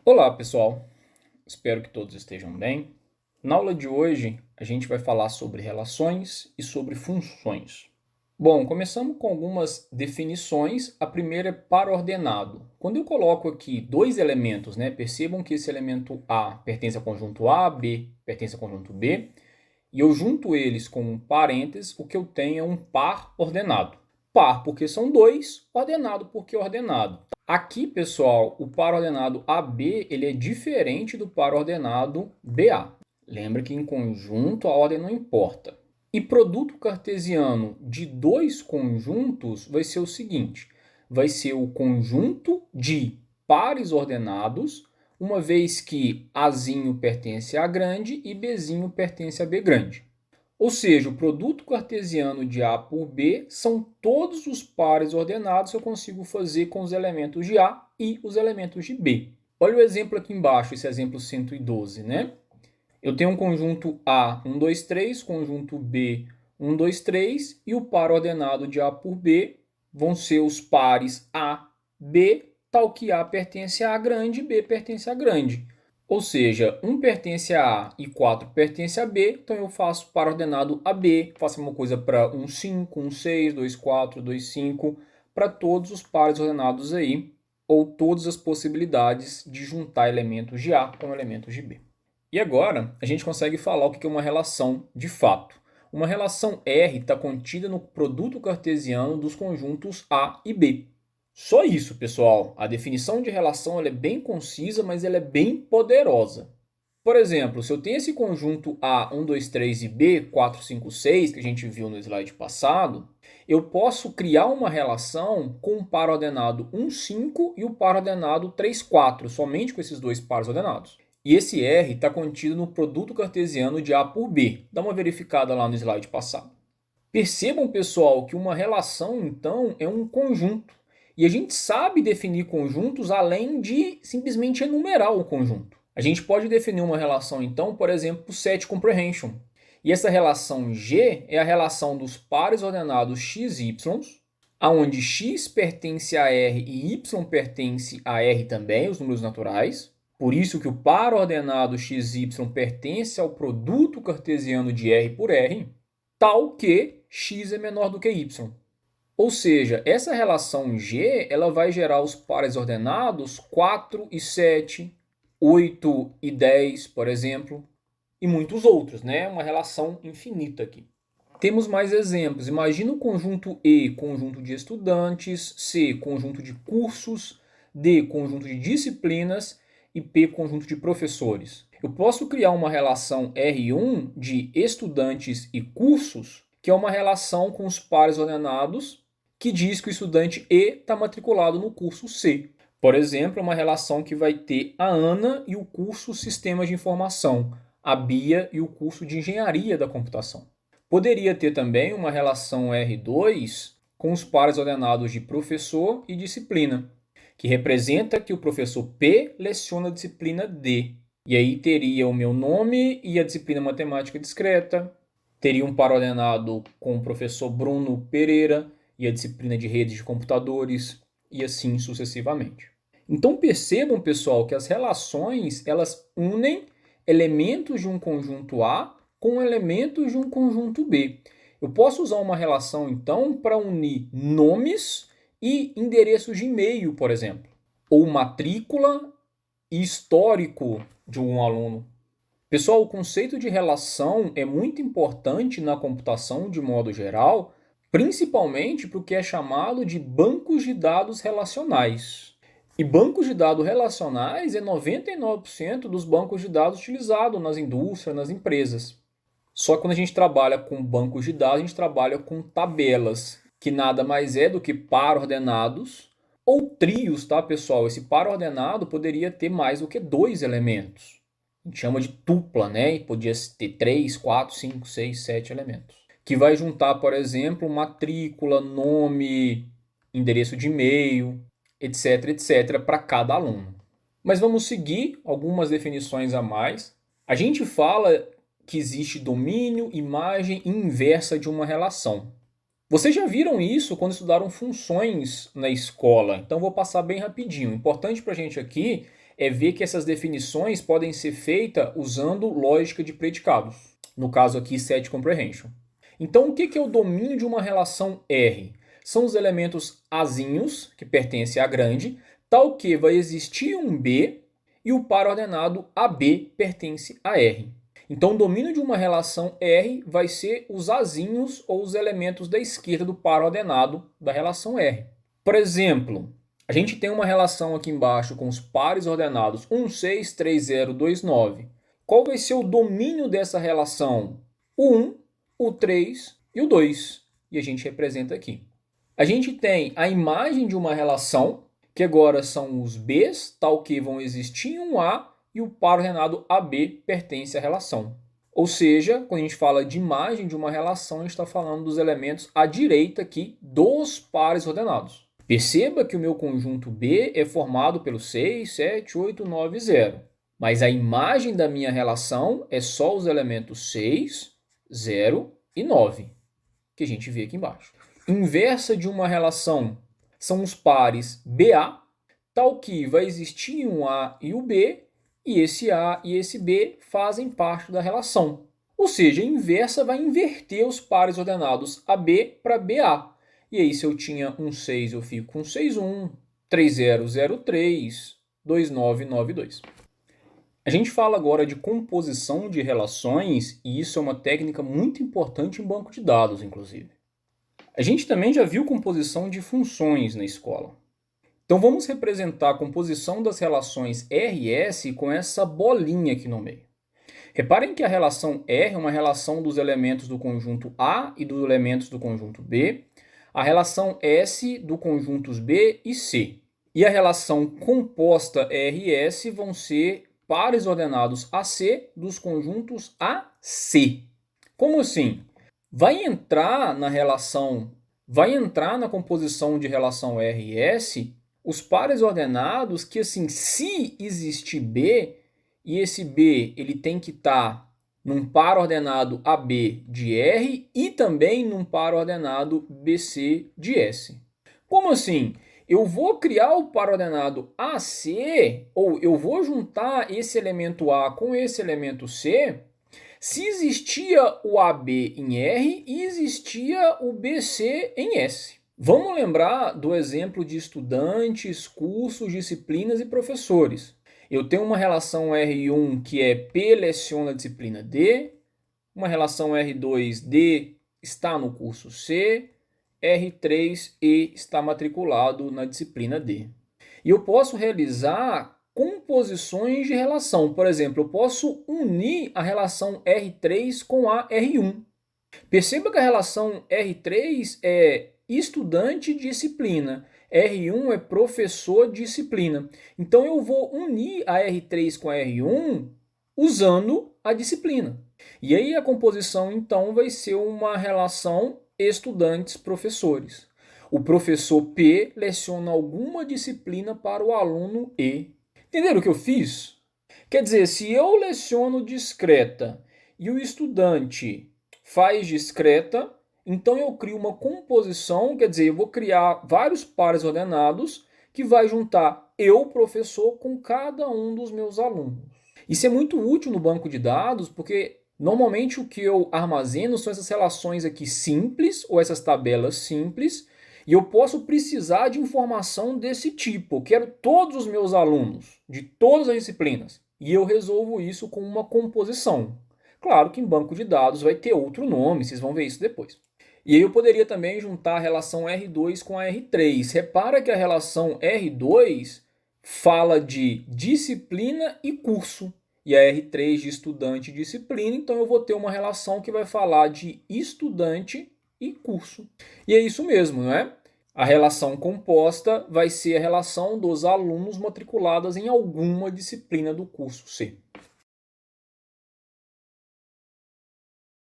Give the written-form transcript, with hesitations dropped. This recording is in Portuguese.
Olá, pessoal. Espero que todos estejam bem. Na aula de hoje, a gente vai falar sobre relações e sobre funções. Bom, começamos com algumas definições. A primeira é par ordenado. Quando eu coloco aqui dois elementos, percebam que esse elemento A pertence ao conjunto A, B pertence ao conjunto B, e eu junto eles com um parênteses, o que eu tenho é um par ordenado. Par porque são dois, ordenado porque é ordenado. Aqui, pessoal, o par ordenado AB ele é diferente do par ordenado BA. Lembra que em conjunto a ordem não importa. E produto cartesiano de dois conjuntos vai ser o seguinte: vai ser o conjunto de pares ordenados, uma vez que Azinho pertence a A grande e Bzinho pertence a B grande. Ou seja, o produto cartesiano de A por B são todos os pares ordenados que eu consigo fazer com os elementos de A e os elementos de B. Olha o exemplo aqui embaixo, esse exemplo 112, né? Eu tenho um conjunto A, 1, 2, 3, conjunto B, 1, 2, 3, e o par ordenado de A por B vão ser os pares A, B, tal que A pertence a A grande e B pertence a grande. Ou seja, 1 pertence a A e 4 pertence a B, então eu faço par ordenado AB, faço uma coisa para 1, 5, 1, 6, 2, 4, 2, 5, para todos os pares ordenados aí, ou todas as possibilidades de juntar elementos de A com elementos de B. E agora a gente consegue falar o que é uma relação de fato. Uma relação R está contida no produto cartesiano dos conjuntos A e B. Só isso, pessoal. A definição de relação ela é bem concisa, mas ela é bem poderosa. Por exemplo, se eu tenho esse conjunto A, 1, 2, 3 e B, 4, 5, 6, que a gente viu no slide passado, eu posso criar uma relação com o par ordenado 1, 5 e o par ordenado 3, 4, somente com esses dois pares ordenados. E esse R está contido no produto cartesiano de A por B. Dá uma verificada lá no slide passado. Percebam, pessoal, que uma relação, então, é um conjunto. E a gente sabe definir conjuntos além de simplesmente enumerar o conjunto. A gente pode definir uma relação, então, por exemplo, set comprehension. E essa relação G é a relação dos pares ordenados x e y, onde x pertence a R e y pertence a R também, os números naturais. Por isso que o par ordenado xy pertence ao produto cartesiano de R por R, tal que x é menor do que y. Ou seja, essa relação G ela vai gerar os pares ordenados 4 e 7, 8 e 10, por exemplo, e muitos outros, né? Uma relação infinita aqui. Temos mais exemplos. Imagina o conjunto E, conjunto de estudantes, C, conjunto de cursos, D, conjunto de disciplinas e P, conjunto de professores. Eu posso criar uma relação R1 de estudantes e cursos, que é uma relação com os pares ordenados, que diz que o estudante E está matriculado no curso C. Por exemplo, uma relação que vai ter a Ana e o curso Sistemas de Informação, a Bia e o curso de Engenharia da Computação. Poderia ter também uma relação R2 com os pares ordenados de professor e disciplina, que representa que o professor P leciona a disciplina D. E aí teria o meu nome e a disciplina matemática discreta, teria um par ordenado com o professor Bruno Pereira e a disciplina de redes de computadores, e assim sucessivamente. Então percebam, pessoal, que as relações elas unem elementos de um conjunto A com elementos de um conjunto B. Eu posso usar uma relação, então, para unir nomes e endereços de e-mail, por exemplo, ou matrícula e histórico de um aluno. Pessoal, o conceito de relação é muito importante na computação de modo geral, principalmente para o que é chamado de bancos de dados relacionais. E bancos de dados relacionais é 99% dos bancos de dados utilizados nas indústrias, nas empresas. Só que quando a gente trabalha com bancos de dados, a gente trabalha com tabelas, que nada mais é do que par ordenados ou trios, tá, pessoal? Esse par ordenado poderia ter mais do que dois elementos. A gente chama de tupla, né? E podia ter 3, 4, 5, 6, 7 elementos. Que vai juntar, por exemplo, matrícula, nome, endereço de e-mail, etc, etc, para cada aluno. Mas vamos seguir algumas definições a mais. A gente fala que existe domínio, imagem e inversa de uma relação. Vocês já viram isso quando estudaram funções na escola, então vou passar bem rapidinho. O importante para a gente aqui é ver que essas definições podem ser feitas usando lógica de predicados. No caso aqui, set comprehension. Então, o que é o domínio de uma relação R? São os elementos Azinhos, que pertencem a grande, tal que vai existir um B e o par ordenado AB pertence a R. Então, o domínio de uma relação R vai ser os Azinhos ou os elementos da esquerda do par ordenado da relação R. Por exemplo, a gente tem uma relação aqui embaixo com os pares ordenados 1, 6, 3, 0, 2, 9. Qual vai ser o domínio dessa relação? O 1, o 3 e o 2. E a gente representa aqui. A gente tem a imagem de uma relação, que agora são os Bs, tal que vão existir um A e o par ordenado AB pertence à relação. Ou seja, quando a gente fala de imagem de uma relação, a gente está falando dos elementos à direita aqui dos pares ordenados. Perceba que o meu conjunto B é formado pelo 6, 7, 8, 9 e 0. Mas a imagem da minha relação é só os elementos 6, 0 e 9, que a gente vê aqui embaixo. Inversa de uma relação são os pares BA, tal que vai existir um A e o B, e esse A e esse B fazem parte da relação. Ou seja, a inversa vai inverter os pares ordenados AB para BA. E aí, se eu tinha um 6, eu fico com 6, 1, 3, 0, 0, 3, 2, 9, 9, 2. A gente fala agora de composição de relações, e isso é uma técnica muito importante em banco de dados, inclusive. A gente também já viu composição de funções na escola. Então vamos representar a composição das relações R e S com essa bolinha aqui no meio. Reparem que a relação R é uma relação dos elementos do conjunto A e dos elementos do conjunto B, a relação S do conjuntos B e C. E a relação composta R e S vão ser pares ordenados AC dos conjuntos AC. Como assim? Vai entrar na composição de relação R e S os pares ordenados que, assim, se existir B, e esse B ele tem que estar num par ordenado AB de R e também num par ordenado BC de S. Como assim? Eu vou criar o par ordenado AC, ou eu vou juntar esse elemento A com esse elemento C, se existia o AB em R e existia o BC em S. Vamos lembrar do exemplo de estudantes, cursos, disciplinas e professores. Eu tenho uma relação R1 que é P leciona a disciplina D, uma relação R2, D está no curso C, R3, E está matriculado na disciplina D. E eu posso realizar composições de relação. Por exemplo, eu posso unir a relação R3 com a R1. Perceba que a relação R3 é estudante-disciplina. R1 é professor-disciplina. Então, eu vou unir a R3 com a R1 usando a disciplina. E aí, a composição, então, vai ser uma relação estudantes-professores. O professor P leciona alguma disciplina para o aluno E. Entenderam o que eu fiz? Quer dizer, se eu leciono discreta e o estudante faz discreta, então eu crio uma composição, quer dizer, eu vou criar vários pares ordenados que vai juntar eu, professor, com cada um dos meus alunos. Isso é muito útil no banco de dados, porque normalmente o que eu armazeno são essas relações aqui simples, ou essas tabelas simples, e eu posso precisar de informação desse tipo. Eu quero todos os meus alunos, de todas as disciplinas, e eu resolvo isso com uma composição. Claro que em banco de dados vai ter outro nome, vocês vão ver isso depois. E aí eu poderia também juntar a relação R2 com a R3. Repara que a relação R2 fala de disciplina e curso. E a R3 de estudante e disciplina, então eu vou ter uma relação que vai falar de estudante e curso. E é isso mesmo, não é? A relação composta vai ser a relação dos alunos matriculados em alguma disciplina do curso C.